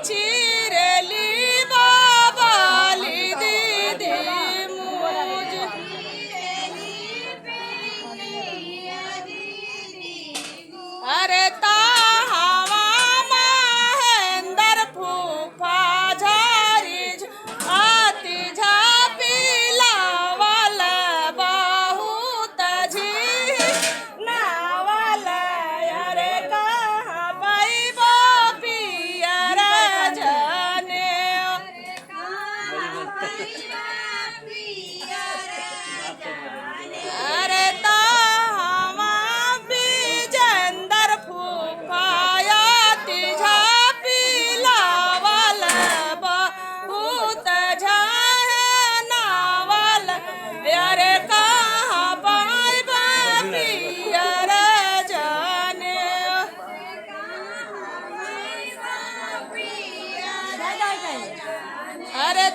चिरेली बाबाली दीदी मुझ अरे ताहवा महेंद्र फूफा झारी आती झापी लावल बहुत झी नावल अरे कहाँ पैबो पियर जने अरे ताहवा विजेंद्र फूफायाती झापी लावल बहुत झाहे नावल अरे कहाँ पैबो पियर जने अरे